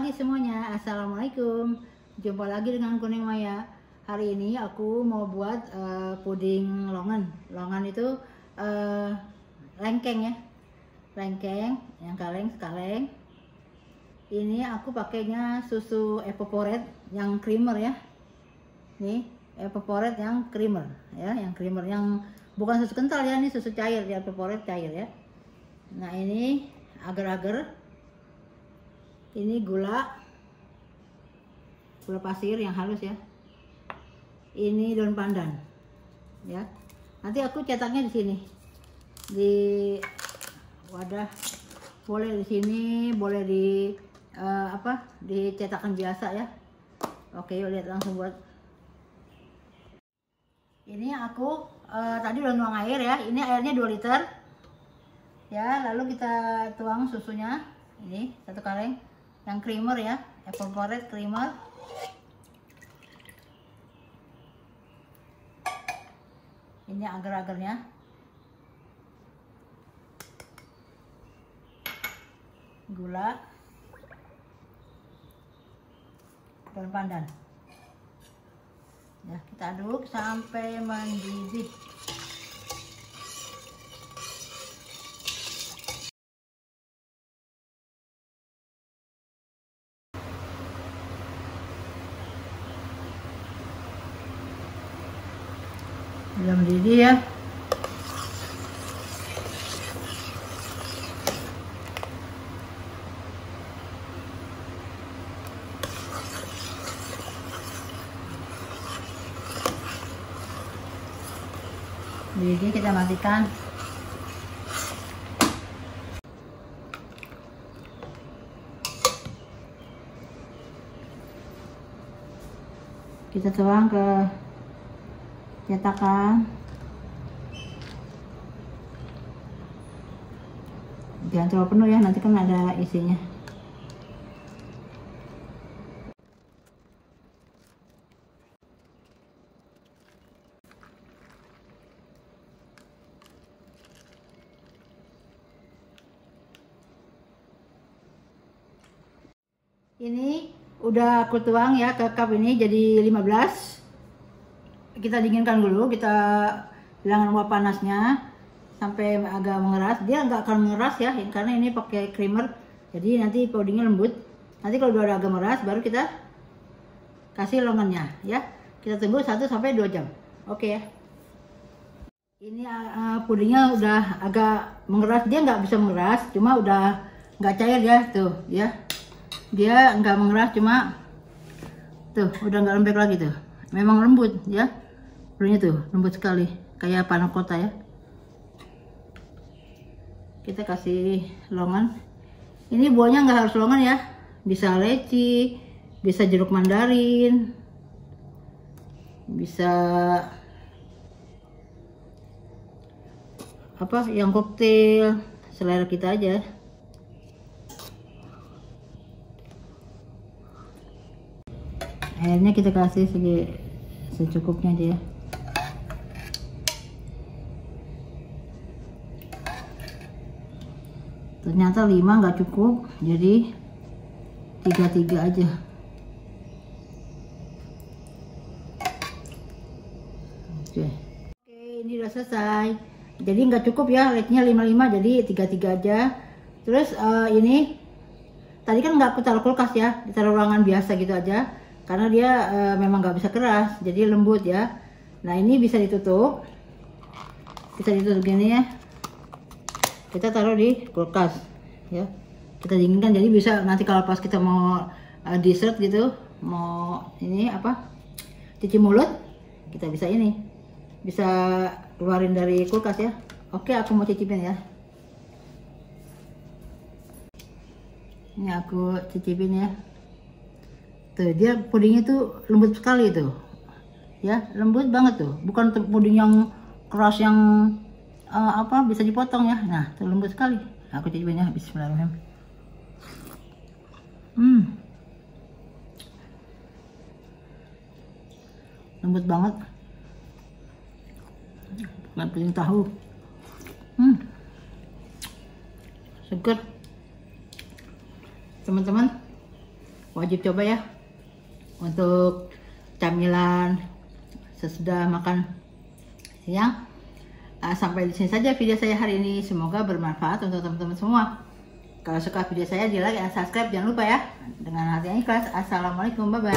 pagi semuanya, assalamualaikum. Jumpa lagi dengan Kuning Maya. Hari ini aku mau buat puding longan. Longan itu lengkeng ya, lengkeng yang kaleng. Ini aku pakainya susu evaporate yang creamer ya. Nih evaporate yang creamer ya, yang creamer yang bukan susu kental ya, ini susu cair ya, evaporate cair ya. Nah ini agar-agar. Ini gula pasir yang halus ya. Ini daun pandan ya. Nanti aku cetaknya di sini, di wadah. Boleh di sini, boleh di di cetakan biasa ya. Oke, yuk lihat langsung buat. Ini aku tadi udah nuang air ya. Ini airnya 2 liter ya. Lalu kita tuang susunya. Ini 1 kaleng yang creamer ya, evaporate creamer. Ini agar-agarnya. Gula, daun pandan. Ya, kita aduk sampai mendidih. Udah mendidih ya. Mendidih, kita matikan. Kita tuang ke cetakan. Jangan terlalu penuh ya, nanti kan ada isinya. Ini udah aku tuang ya ke cup ini jadi 15. Kita dinginkan dulu, kita hilangkan uap panasnya sampai agak mengeras. Dia nggak akan mengeras ya, karena ini pakai creamer, jadi nanti pudingnya lembut. Nanti kalau udah agak mengeras baru kita kasih longannya ya. Kita tunggu 1 sampai 2 jam. Oke ya. Ini pudingnya udah agak mengeras. Dia nggak bisa mengeras, cuma udah nggak cair ya tuh ya. Dia nggak mengeras, cuma tuh udah nggak lembek lagi tuh. Memang lembut ya. Pudingnya tuh lembut sekali, kayak panna cotta ya. Kita kasih longan. Ini buahnya nggak harus longan ya, bisa leci, bisa jeruk mandarin, bisa apa yang koktail, selera kita aja. Airnya kita kasih secukupnya aja ya. Ternyata 5 nggak cukup, jadi 3 aja. Oke, ini udah selesai. Jadi nggak cukup ya, rate-nya 55, jadi 3 aja. Terus ini tadi kan nggak aku taruh kulkas ya, ditaruh ruangan biasa gitu aja, karena dia memang nggak bisa keras, jadi lembut ya. Nah ini bisa ditutup gini ya. Kita taruh di kulkas ya, kita dinginkan, jadi bisa nanti kalau pas kita mau dessert gitu, mau ini apa, cuci mulut, kita bisa keluarin dari kulkas ya. Oke, aku mau cicipin ya. Ini aku cicipin ya. Tuh, dia pudingnya tuh lembut sekali tuh ya, lembut banget tuh, bukan puding yang keras yang bisa dipotong ya. Nah, tuh lembut sekali. Aku cicipin ya. Bismillahirrahmanirrahim. Lembut banget, bukan puding tahu. Seger. Teman-teman, wajib coba ya untuk camilan sesudah makan siang. Sampai di sini saja video saya hari ini, semoga bermanfaat untuk teman-teman semua. Kalau suka video saya, di like dan subscribe, jangan lupa ya. Dengan hati yang ikhlas. Assalamualaikum, bye bye.